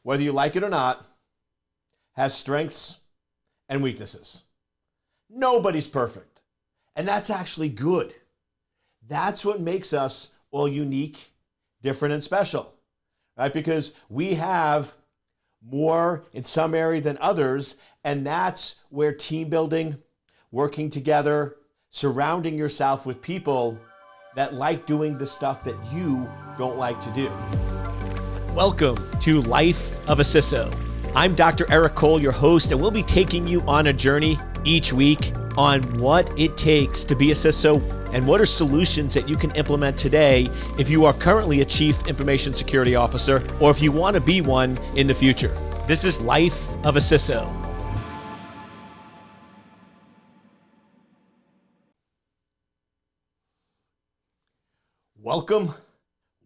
whether you like it or not, has strengths and weaknesses. Nobody's perfect. And that's actually good. That's what makes us all unique, different, and special, right? Because we have more in some area than others, and that's where team building, working together, surrounding yourself with people that like doing the stuff that you don't like to do. Welcome to Life of a CISO. I'm Dr. Eric Cole, your host, and we'll be taking you on a journey each week on what it takes to be a CISO and what are solutions that you can implement today if you are currently a Chief Information Security Officer or if you want to be one in the future. This is Life of a CISO. Welcome,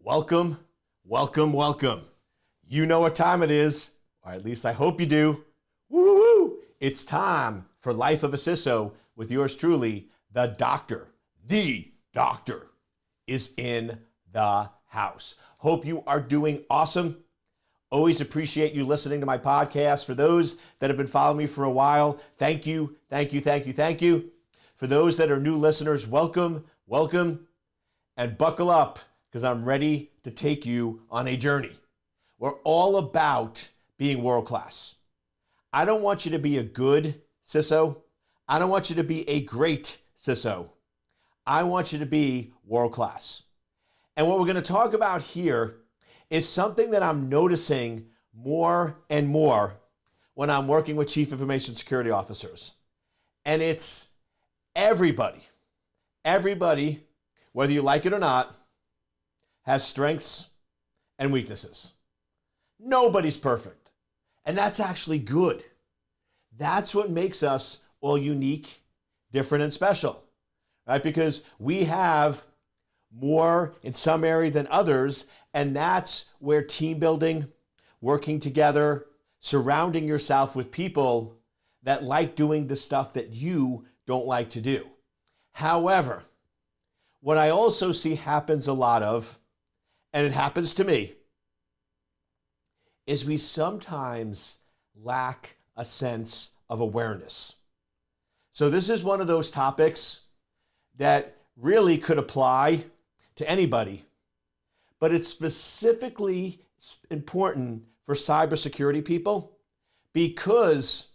welcome, welcome, welcome. You know what time it is, or at least I hope you do. Woo-woo-woo. It's time for Life of a CISO with yours truly, the doctor. The doctor is in the house. Hope you are doing awesome. Always appreciate you listening to my podcast. For those that have been following me for a while, thank you, thank you, thank you, thank you. For those that are new listeners, welcome, welcome. And buckle up, because I'm ready to take you on a journey. We're all about being world-class. I don't want you to be a good CISO. I don't want you to be a great CISO. I want you to be world-class. And what we're going to talk about here is something that I'm noticing more and more when I'm working with Chief Information Security Officers. And it's everybody, whether you like it or not, has strengths and weaknesses. Nobody's perfect. And that's actually good. That's what makes us all unique, different, and special, right? Because we have more in some area than others, and that's where team building, working together, surrounding yourself with people that like doing the stuff that you don't like to do. However, what I also see happens a lot of, and it happens to me, is we sometimes lack a sense of awareness. So this is one of those topics that really could apply to anybody, but it's specifically important for cybersecurity people because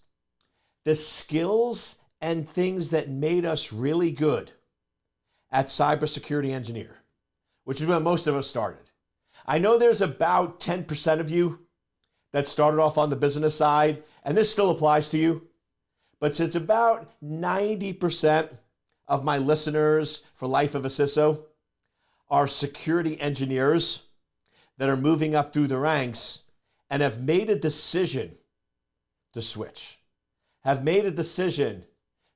the skills and things that made us really good at cybersecurity engineer, which is when most of us started. I know there's about 10% of you that started off on the business side, and this still applies to you, but since about 90% of my listeners for Life of a CISO are security engineers that are moving up through the ranks and have made a decision to switch, have made a decision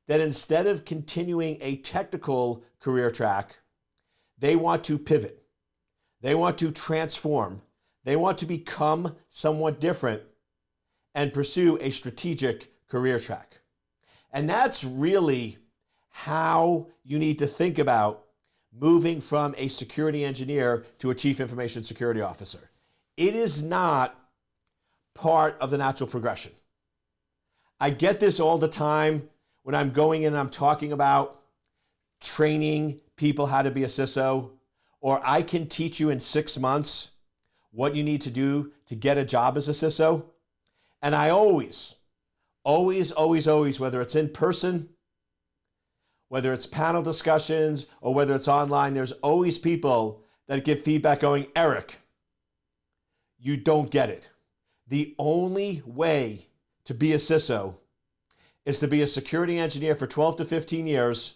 that instead of continuing a technical career track, they want to pivot. They want to transform. They want to become somewhat different and pursue a strategic career track. And that's really how you need to think about moving from a security engineer to a Chief Information Security Officer. It is not part of the natural progression. I get this all the time when I'm going in and I'm talking about training people how to be a CISO, or I can teach you in 6 months what you need to do to get a job as a CISO. And I always, whether it's in person, whether it's panel discussions, or whether it's online, there's always people that give feedback going, Eric, you don't get it. The only way to be a CISO is to be a security engineer for 12 to 15 years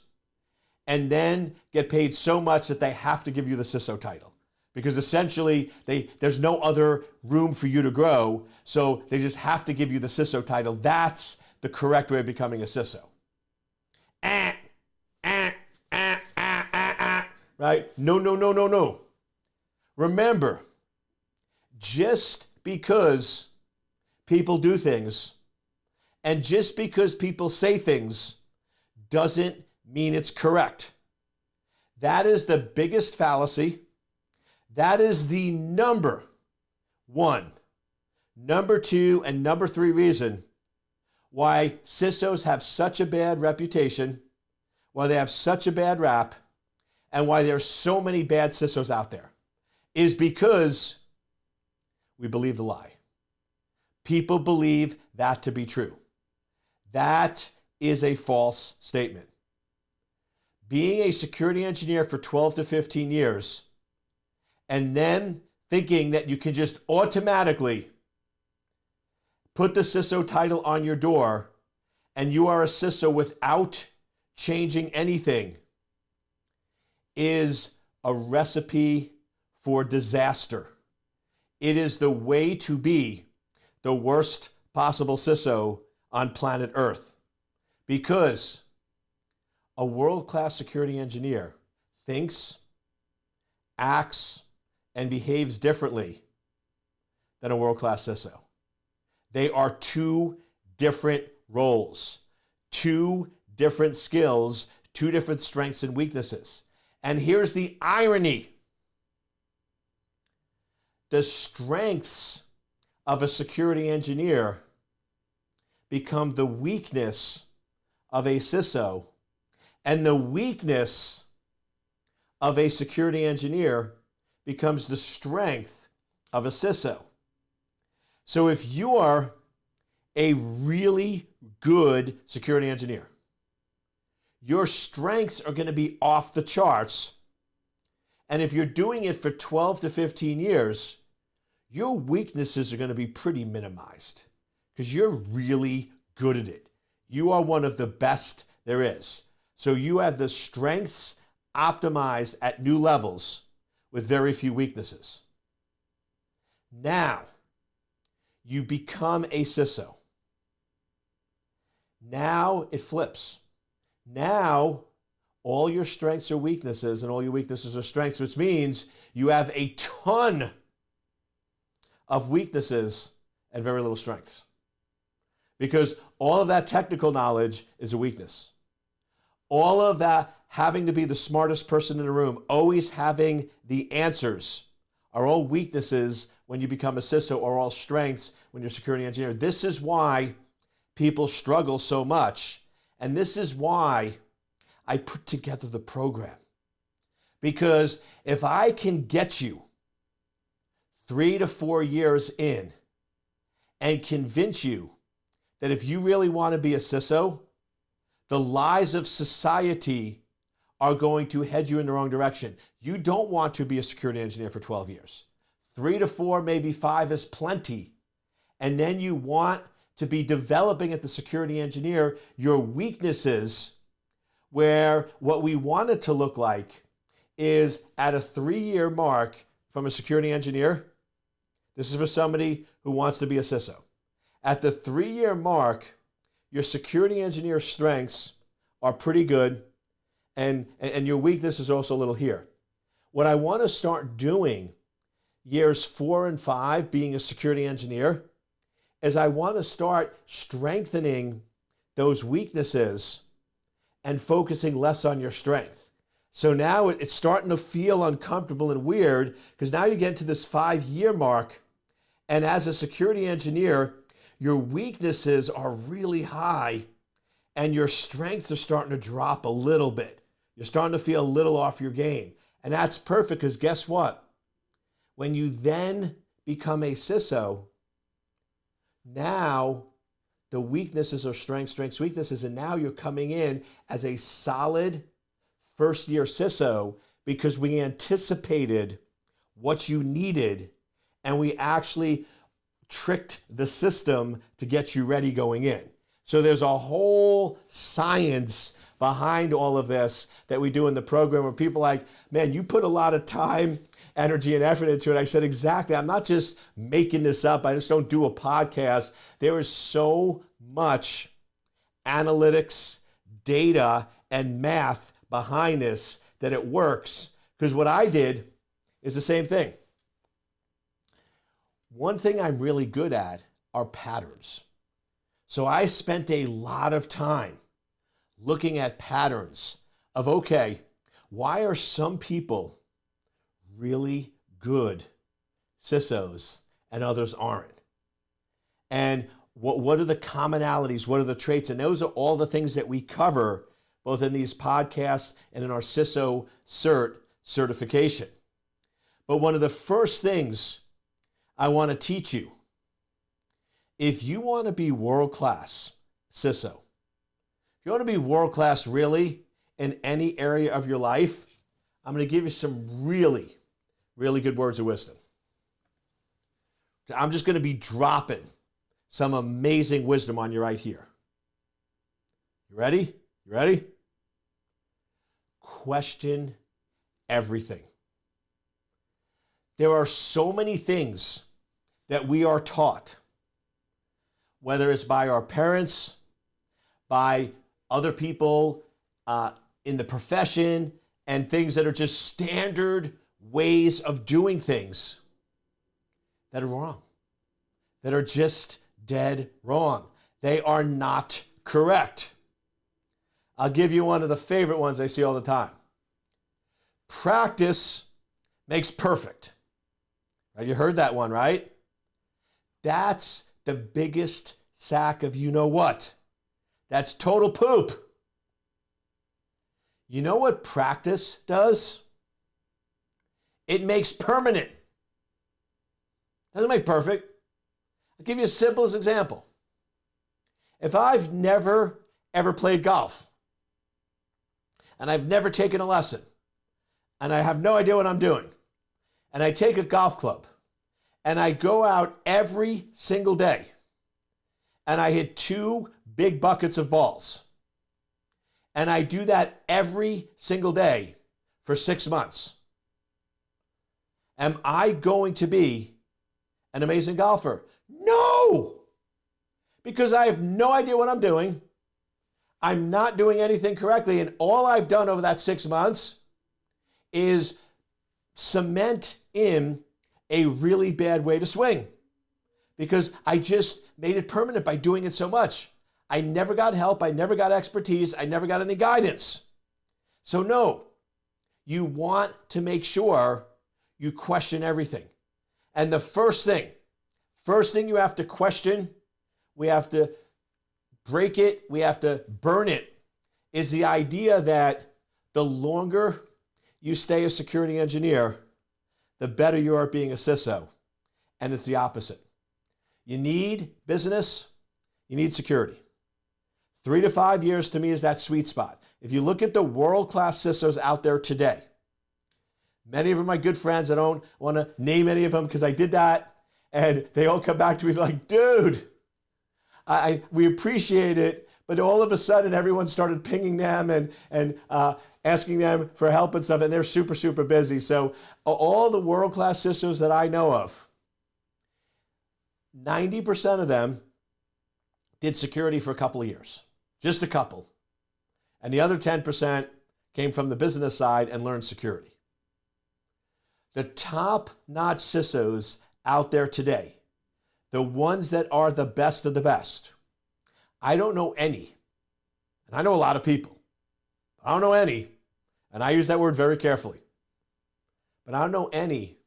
and then get paid so much that they have to give you the CISO title. Because essentially, there's no other room for you to grow, so they just have to give you the CISO title. That's the correct way of becoming a CISO. Right? No. Remember, just because people do things and just because people say things doesn't mean it's correct. That is the biggest fallacy. That is the number one number 2 and number 3 reason why CISOs have such a bad reputation, why they have such a bad rap, and why there's so many bad CISOs out there is because we believe the lie. People believe that to be true. That is a false statement. Being a security engineer for 12 to 15 years and then thinking that you can just automatically put the CISO title on your door and you are a CISO without changing anything is a recipe for disaster. It is the way to be the worst possible CISO on planet Earth, because a world-class security engineer thinks, acts, and behaves differently than a world-class CISO. They are two different roles, two different skills, two different strengths and weaknesses. And here's the irony. The strengths of a security engineer become the weakness of a CISO, and the weakness of a security engineer becomes the strength of a CISO. So if you are a really good security engineer, your strengths are going to be off the charts. And if you're doing it for 12 to 15 years, your weaknesses are going to be pretty minimized because you're really good at it. You are one of the best there is. So you have the strengths optimized at new levels with very few weaknesses. Now, you become a CISO. Now it flips. Now, all your strengths are weaknesses and all your weaknesses are strengths, which means you have a ton of weaknesses and very little strengths. Because all of that technical knowledge is a weakness. All of that having to be the smartest person in the room, always having the answers, are all weaknesses when you become a CISO, or all strengths when you're a security engineer. This is why people struggle so much. And this is why I put together the program. Because if I can get you 3 to 4 years in and convince you that if you really want to be a CISO, the lies of society are going to head you in the wrong direction. You don't want to be a security engineer for 12 years. 3 to 4, maybe 5 is plenty. And then you want to be developing at the security engineer your weaknesses, where what we want it to look like is at a 3-year mark from a security engineer. This is for somebody who wants to be a CISO. At the 3-year mark, your security engineer strengths are pretty good, and your weakness is also a little here. What I want to start doing years 4 and 5 being a security engineer is I want to start strengthening those weaknesses and focusing less on your strength. So now it's starting to feel uncomfortable and weird, because now you get to this 5-year mark, and as a security engineer, your weaknesses are really high and your strengths are starting to drop a little bit. You're starting to feel a little off your game. And that's perfect, because guess what? When you then become a CISO, now the weaknesses are strengths, strengths, weaknesses, and now you're coming in as a solid first-year CISO because we anticipated what you needed and we actually tricked the system to get you ready going in. So there's a whole science behind all of this that we do in the program, where people are like, man, you put a lot of time, energy, and effort into it. I said, exactly. I'm not just making this up. I just don't do a podcast. There is so much analytics, data, and math behind this that it works, because what I did is the same thing. One thing I'm really good at are patterns. So I spent a lot of time looking at patterns of, okay, why are some people really good CISOs and others aren't? and what are the commonalities, what are the traits, and those are all the things that we cover both in these podcasts and in our CISO certification. But one of the first things I want to teach you, if you want to be world-class CISO, if you want to be world-class really in any area of your life, I'm going to give you some really, really good words of wisdom. I'm just going to be dropping some amazing wisdom on you right here. You ready? You ready? Question everything. There are so many things that we are taught, whether it's by our parents, by other people in the profession, and things that are just standard ways of doing things that are wrong, that are just dead wrong. They are not correct. I'll give you one of the favorite ones I see all the time. Practice makes perfect. Right? You heard that one, right? That's the biggest sack of you know what. That's total poop. You know what practice does? It makes permanent. Doesn't make perfect. I'll give you a simplest example. If I've never, ever played golf, and I've never taken a lesson, and I have no idea what I'm doing, and I take a golf club, and I go out every single day, and I hit 2 big buckets of balls, and I do that every single day for 6 months, am I going to be an amazing golfer? No! Because I have no idea what I'm doing. I'm not doing anything correctly, and all I've done over that 6 months is cement in a really bad way to swing, because I just made it permanent by doing it so much. I never got help. I never got expertise. I never got any guidance. So no, you want to make sure you question everything. And the first thing you have to question, we have to break it, we have to burn it, is the idea that the longer you stay a security engineer, the better you are at being a CISO. And it's the opposite. You need business, you need security. 3 to 5 years to me is that sweet spot. If you look at the world-class CISOs out there today, many of them are my good friends. I don't want to name any of them because I did that, and they all come back to me like, dude, we appreciate it, but all of a sudden everyone started pinging them and asking them for help and stuff, and they're super, super busy. So all the world-class CISOs that I know of, 90% of them did security for a couple of years, just a couple. And the other 10% came from the business side and learned security. The top-notch CISOs out there today, the ones that are the best of the best, I don't know any, and I know a lot of people, I don't know any, and I use that word very carefully, but I don't know any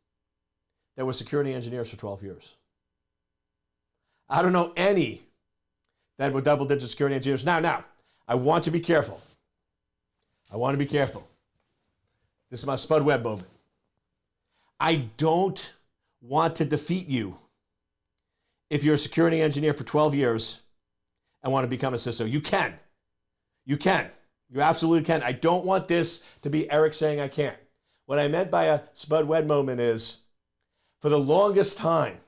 that were security engineers for 12 years. I don't know any that were double-digit security engineers. Now, I want to be careful. I want to be careful. This is my Spud Webb moment. I don't want to defeat you if you're a security engineer for 12 years and want to become a CISO. You can. You can. You absolutely can. I don't want this to be Eric saying I can't. What I meant by a Spud Webb moment is, for the longest time,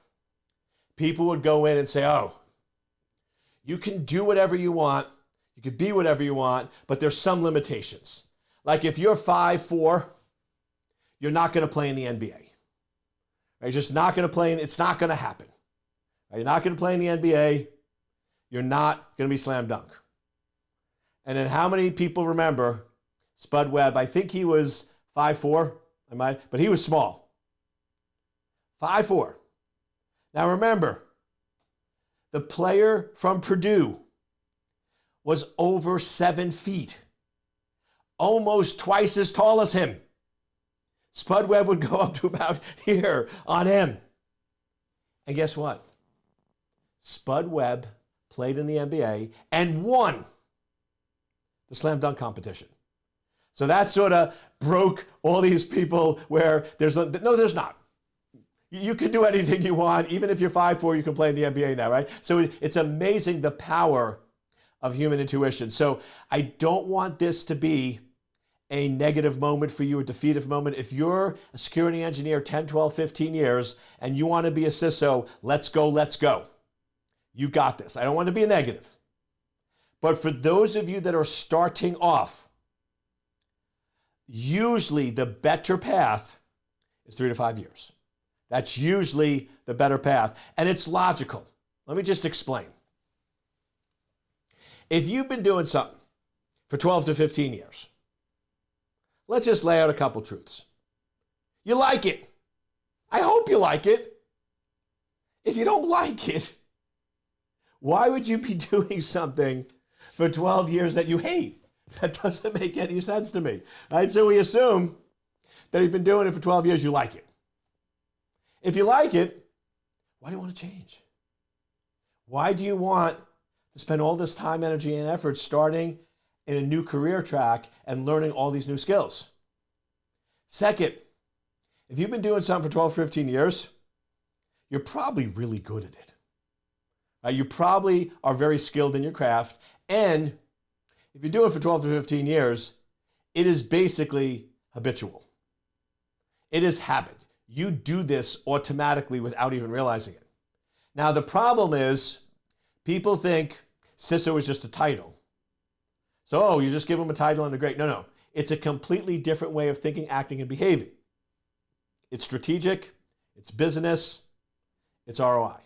people would go in and say, oh, you can do whatever you want, you can be whatever you want, but there's some limitations. Like if you're 5'4", you're not going to play in the NBA. Right? You're just not going to play, it's not going to happen. Right? You're not going to play in the NBA, you're not going to be slam dunk. And then how many people remember Spud Webb? I think he was 5'4", but he was small. 5'4". Now remember, the player from Purdue was over 7 feet, almost twice as tall as him. Spud Webb would go up to about here on him. And guess what? Spud Webb played in the NBA and won the slam dunk competition. So that sort of broke all these people where no, there's not. You can do anything you want. Even if you're 5'4", you can play in the NBA now, right? So it's amazing the power of human intuition. So I don't want this to be a negative moment for you, a defeative moment. If you're a security engineer 10, 12, 15 years and you want to be a CISO, let's go, let's go. You got this. I don't want to be a negative. But for those of you that are starting off, usually the better path is 3 to 5 years. That's usually the better path. And it's logical. Let me just explain. If you've been doing something for 12 to 15 years, let's just lay out a couple truths. You like it. I hope you like it. If you don't like it, why would you be doing something for 12 years that you hate? That doesn't make any sense to me. All right, so we assume that you've been doing it for 12 years, you like it. If you like it, why do you want to change? Why do you want to spend all this time, energy, and effort starting in a new career track and learning all these new skills? Second, if you've been doing something for 12, 15 years, you're probably really good at it. You probably are very skilled in your craft. And if you do it for 12 to 15 years, it is basically habitual. It is habit. You do this automatically without even realizing it. Now, the problem is people think CISO is just a title. So, oh, you just give them a title and they're great. No. It's a completely different way of thinking, acting, and behaving. It's strategic. It's business. It's ROI.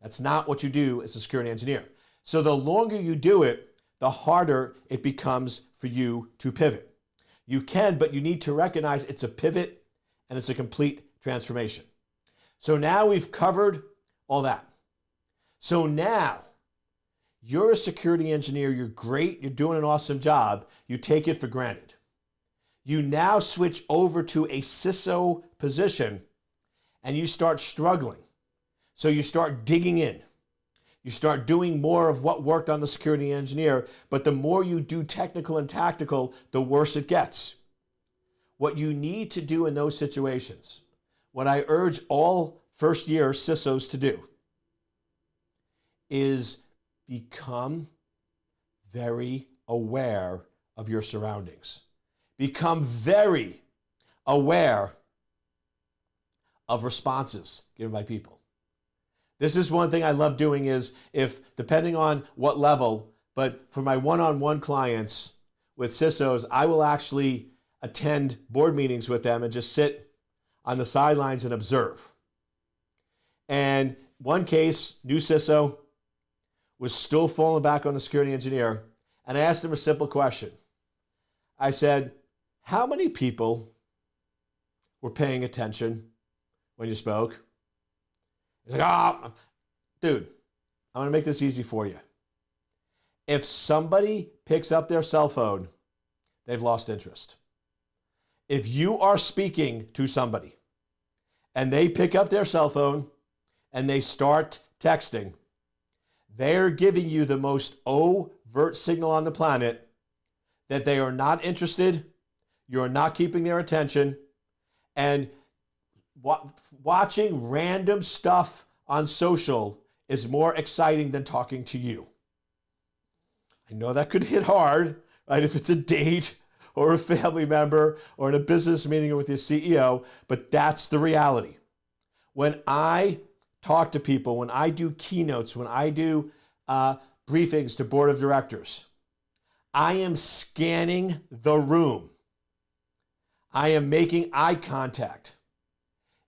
That's not what you do as a security engineer. So the longer you do it, the harder it becomes for you to pivot. You can, but you need to recognize it's a pivot and it's a complete transformation. So now we've covered all that. So now you're a security engineer, you're great, you're doing an awesome job, you take it for granted. You now switch over to a CISO position and you start struggling. So you start digging in. You start doing more of what worked on the security engineer, but the more you do technical and tactical, the worse it gets. What you need to do in those situations, what I urge all first-year CISOs to do, is become very aware of your surroundings. Become very aware of responses given by people. This is one thing I love doing is depending on what level, but for my one-on-one clients with CISOs, I will actually attend board meetings with them and just sit on the sidelines and observe. And one case, new CISO, was still falling back on the security engineer, and I asked him a simple question. I said, how many people were paying attention when you spoke? He's like, oh, dude, I'm going to make this easy for you. If somebody picks up their cell phone, they've lost interest. If you are speaking to somebody and they pick up their cell phone and they start texting, they're giving you the most overt signal on the planet that they are not interested, you're not keeping their attention, and watching random stuff on social is more exciting than talking to you. I know that could hit hard, right? If it's a date or a family member or in a business meeting with your CEO, but that's the reality. When I talk to people, when I do keynotes, when I do briefings to board of directors, I am scanning the room. I am making eye contact.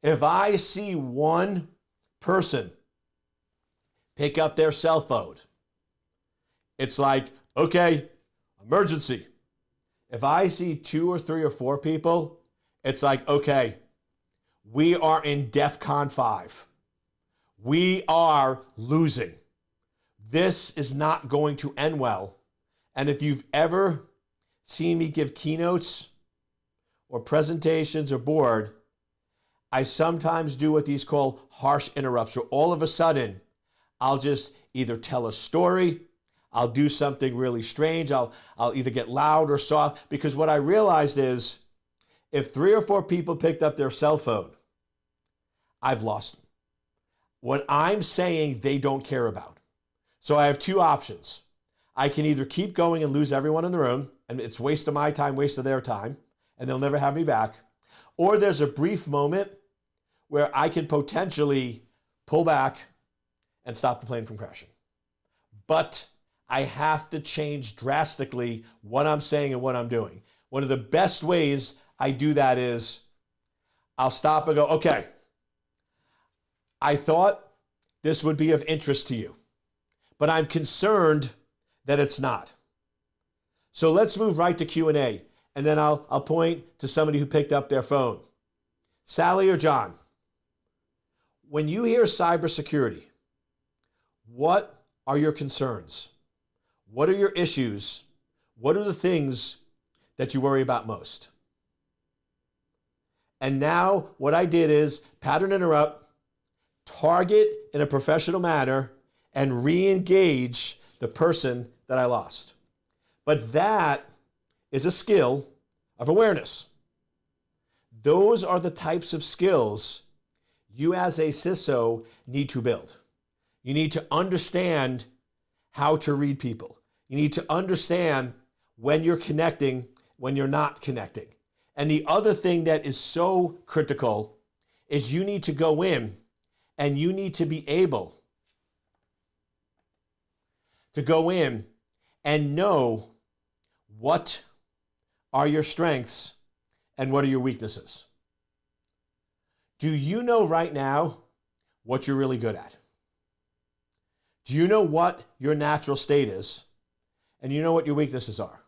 If I see one person pick up their cell phone, it's like, okay, emergency. If I see 2 or 3 or 4 people, it's like, okay, we are in DEFCON 5. We are losing. This is not going to end well. And if you've ever seen me give keynotes or presentations or board, I sometimes do what these call harsh interrupts, where all of a sudden I'll just either tell a story, I'll do something really strange, I'll either get loud or soft, because what I realized is if 3 or 4 people picked up their cell phone, I've lost them. What I'm saying, they don't care about. So I have 2 options. I can either keep going and lose everyone in the room, and it's waste of my time, waste of their time, and they'll never have me back. Or there's a brief moment where I can potentially pull back and stop the plane from crashing. But I have to change drastically what I'm saying and what I'm doing. One of the best ways I do that is I'll stop and go, okay, I thought this would be of interest to you, but I'm concerned that it's not. So let's move right to Q&A, and then I'll point to somebody who picked up their phone. Sally or John, when you hear cybersecurity, what are your concerns? What are your issues? What are the things that you worry about most? And now what I did is pattern interrupt, target in a professional manner, and re-engage the person that I lost. But that is a skill of awareness. Those are the types of skills you as a CISO need to build. You need to understand how to read people. You need to understand when you're connecting, when you're not connecting. And the other thing that is so critical is you need to go in and you need to be able to go in and know what are your strengths and what are your weaknesses. Do you know right now what you're really good at? Do you know what your natural state is? And you know what your weaknesses are?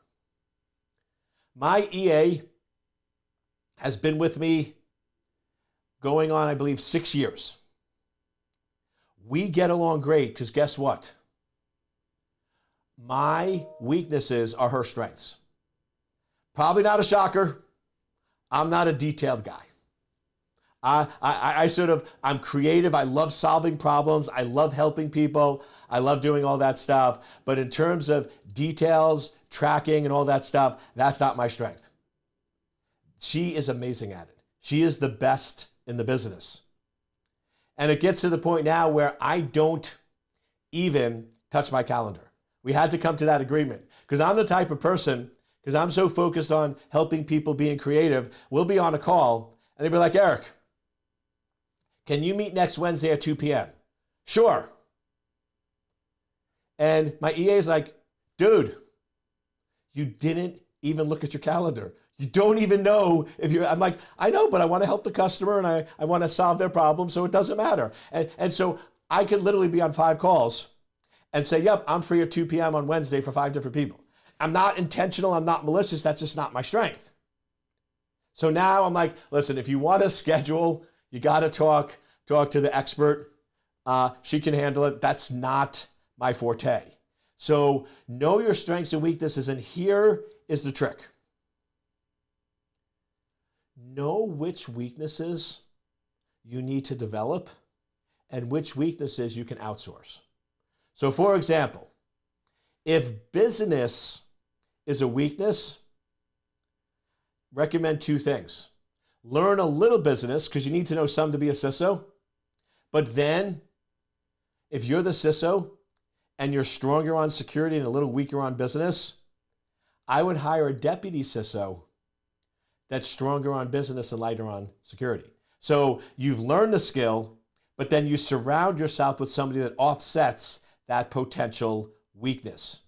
My EA has been with me going on, I believe, 6 years. We get along great because guess what? My weaknesses are her strengths. Probably not a shocker. I'm not a detailed guy. I'm creative. I love solving problems. I love helping people. I love doing all that stuff. But in terms of details, tracking, and all that stuff, that's not my strength. She is amazing at it. She is the best in the business. And it gets to the point now where I don't even touch my calendar. We had to come to that agreement because I'm the type of person, because I'm so focused on helping people being creative, we'll be on a call and they'll be like, Eric, can you meet next Wednesday at 2 p.m.? Sure. And my EA is like, dude, you didn't even look at your calendar. You don't even know if you're, I'm like, I know, but I want to help the customer and I want to solve their problem, so it doesn't matter. And so I could literally be on 5 calls and say, yep, I'm free at 2 p.m. on Wednesday for 5 different people. I'm not intentional, I'm not malicious, that's just not my strength. So now I'm like, listen, if you want to schedule, you got to talk to the expert. She can handle it. That's not my forte. So know your strengths and weaknesses, and here is the trick. Know which weaknesses you need to develop and which weaknesses you can outsource. So for example, if business is a weakness, recommend 2 things. Learn a little business because you need to know some to be a CISO. But then if you're the CISO and you're stronger on security and a little weaker on business, I would hire a deputy CISO that's stronger on business and lighter on security. So you've learned the skill, but then you surround yourself with somebody that offsets that potential weakness.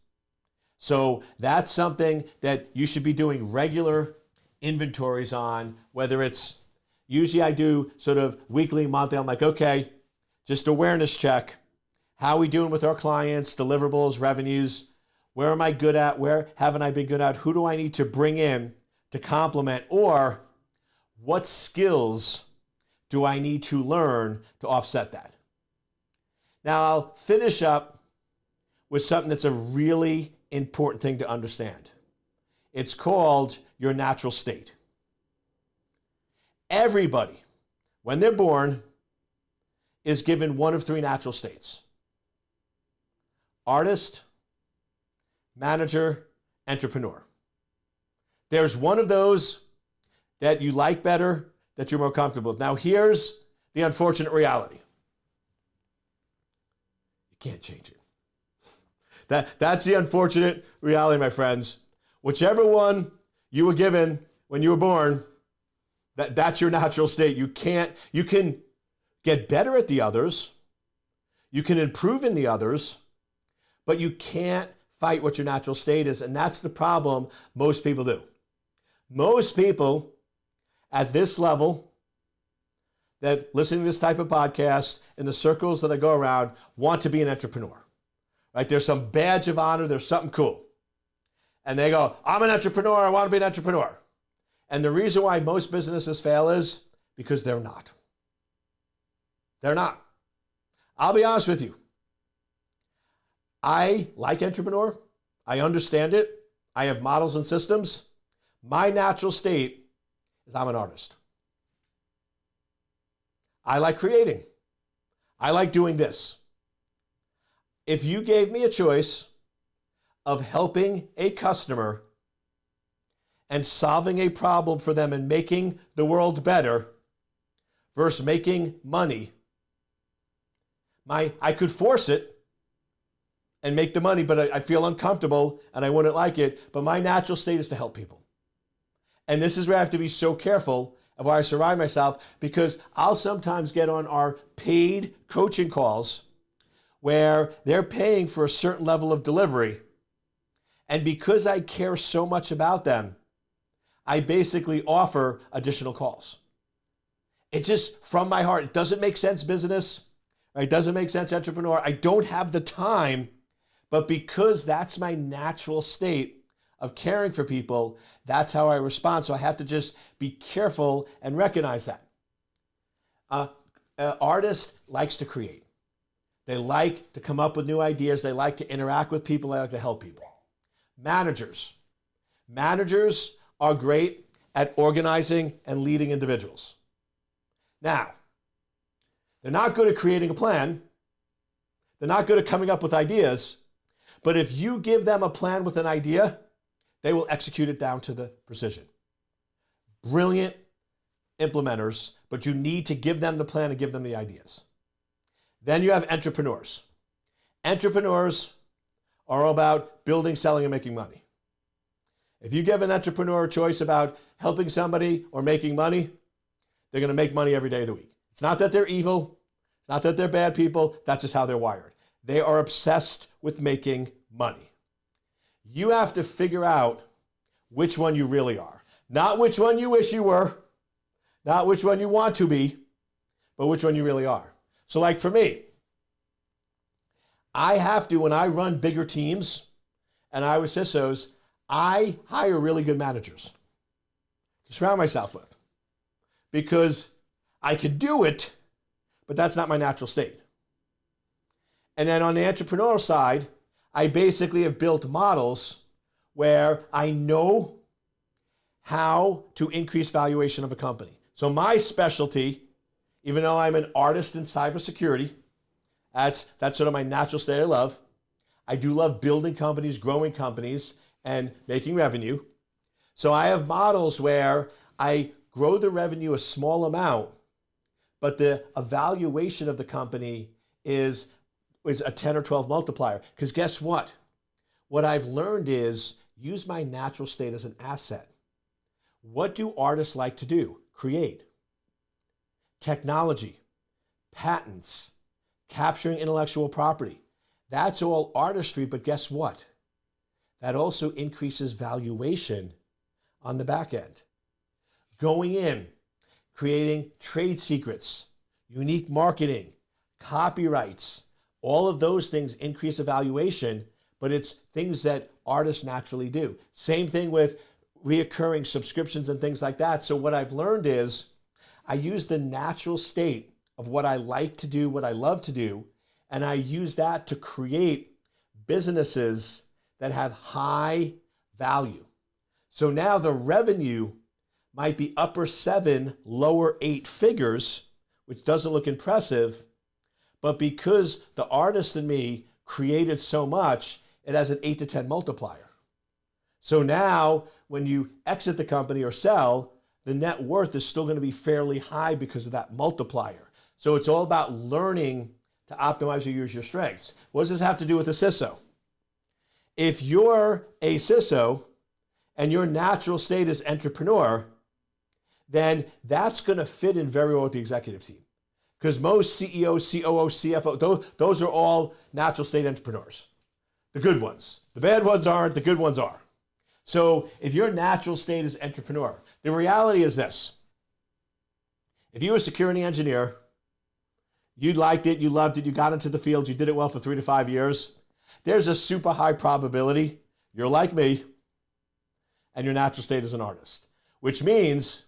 So that's something that you should be doing regular inventories on, whether it's, usually I do sort of weekly, monthly. I'm like, okay, just awareness check. How are we doing with our clients, deliverables, revenues? Where am I good at? Where haven't I been good at? Who do I need to bring in to complement? Or what skills do I need to learn to offset that? Now I'll finish up with something that's a really important thing to understand. It's called your natural state. Everybody, when they're born, is given one of 3 natural states. artist, manager, entrepreneur. There's one of those that you like better, that you're more comfortable with. Now, here's the unfortunate reality. You can't change it. That's the unfortunate reality, my friends. Whichever one you were given when you were born, that's your natural state. You can get better at the others. You can improve in the others, but you can't fight what your natural state is. And that's the problem most people do. Most people at this level that listen to this type of podcast in the circles that I go around want to be an entrepreneur, right? There's some badge of honor. There's something cool. And they go, I'm an entrepreneur. I want to be an entrepreneur. And the reason why most businesses fail is because they're not. They're not. I'll be honest with you. I like entrepreneur. I understand it. I have models and systems. My natural state is I'm an artist. I like creating. I like doing this. If you gave me a choice of helping a customer and solving a problem for them and making the world better versus making money, I could force it and make the money, but I feel uncomfortable and I wouldn't like it. But my natural state is to help people. And this is where I have to be so careful of where I surround myself, because I'll sometimes get on our paid coaching calls where they're paying for a certain level of delivery. And because I care so much about them, I basically offer additional calls. It's just from my heart. It doesn't make sense business, right? It doesn't make sense entrepreneur. I don't have the time, but because that's my natural state of caring for people, that's how I respond. So I have to just be careful and recognize that. An artist likes to create. They like to come up with new ideas. They like to interact with people. They like to help people. Managers are great at organizing and leading individuals. Now, they're not good at creating a plan. They're not good at coming up with ideas. But if you give them a plan with an idea, they will execute it down to the precision. Brilliant implementers, but you need to give them the plan and give them the ideas. Then you have entrepreneurs. Entrepreneurs are all about building, selling, and making money. If you give an entrepreneur a choice about helping somebody or making money, they're going to make money every day of the week. It's not that they're evil. It's not that they're bad people. That's just how they're wired. They are obsessed with making money. You have to figure out which one you really are. Not which one you wish you were, not which one you want to be, but which one you really are. So like for me, I have to, when I run bigger teams and I was CISOs, I hire really good managers to surround myself with, because I could do it, but that's not my natural state. And then on the entrepreneurial side, I basically have built models where I know how to increase valuation of a company. So my specialty, even though I'm an artist in cybersecurity, that's sort of my natural state I love. I do love building companies, growing companies, and making revenue. So I have models where I grow the revenue a small amount, but the evaluation of the company is a 10 or 12 multiplier. Because guess what? What I've learned is use my natural state as an asset. What do artists like to do? Create. Technology, patents, capturing intellectual property. That's all artistry, but guess what? That also increases valuation on the back end. Going in, creating trade secrets, unique marketing, copyrights, all of those things increase evaluation, but it's things that artists naturally do. Same thing with reoccurring subscriptions and things like that. So what I've learned is I use the natural state of what I like to do, what I love to do, and I use that to create businesses that have high value. So now the revenue might be upper 7, lower 8 figures, which doesn't look impressive, but because the artist in me created so much, it has an 8 to 10 multiplier. So now when you exit the company or sell, the net worth is still going to be fairly high because of that multiplier. So it's all about learning to optimize or use your strengths. What does this have to do with a CISO? If you're a CISO and your natural state is entrepreneur, then that's going to fit in very well with the executive team. Because most CEOs, COOs, CFOs, those are all natural state entrepreneurs. The good ones. The bad ones aren't, the good ones are. So if your natural state is entrepreneur, the reality is this. If you were a security engineer, you liked it, you loved it, you got into the field, you did it well for 3 to 5 years, there's a super high probability you're like me and your natural state is an artist. Which means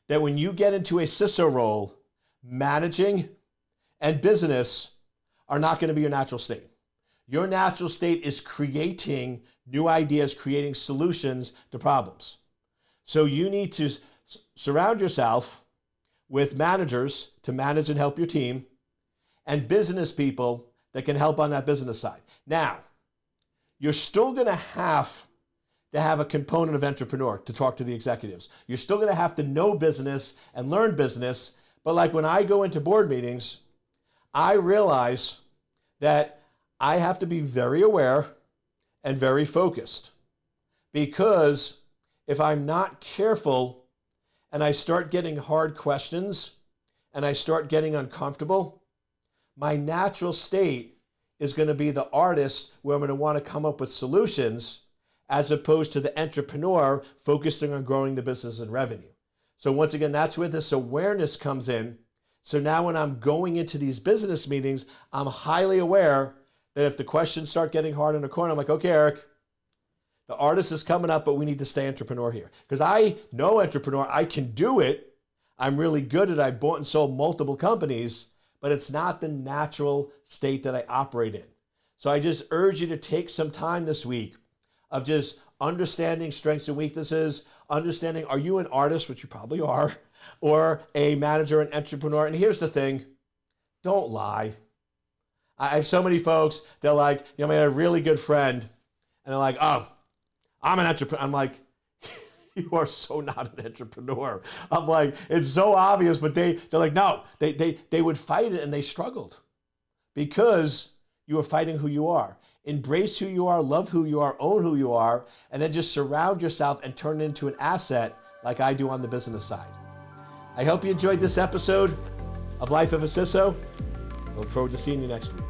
that when you get into a CISO role, managing and business are not going to be your natural state. Your natural state is creating new ideas, creating solutions to problems. So you need to surround yourself with managers to manage and help your team and business people that can help on that business side. Now, you're still going to have a component of entrepreneur to talk to the executives. You're still going to have to know business and learn business. But like when I go into board meetings, I realize that I have to be very aware and very focused. Because if I'm not careful and I start getting hard questions and I start getting uncomfortable, my natural state is going to be the artist where I'm going to want to come up with solutions as opposed to the entrepreneur focusing on growing the business and revenue. So once again, that's where this awareness comes in. So now when I'm going into these business meetings, I'm highly aware that if the questions start getting hard in the corner, I'm like, okay, Eric, the artist is coming up, but we need to stay entrepreneur here. Because I know entrepreneur, I can do it. I'm really good at it. I bought and sold multiple companies, but it's not the natural state that I operate in. So I just urge you to take some time this week of just understanding strengths and weaknesses, understanding, are you an artist, which you probably are, or a manager, an entrepreneur? And here's the thing, don't lie. I have so many folks, they're like, I had a really good friend, and they're like, oh, I'm an entrepreneur. I'm like, you are so not an entrepreneur. I'm like, it's so obvious, but they're like, no, they would fight it and they struggled because you are fighting who you are. Embrace who you are, love who you are, own who you are, and then just surround yourself and turn it into an asset like I do on the business side. I hope you enjoyed this episode of Life of a CISO. I look forward to seeing you next week.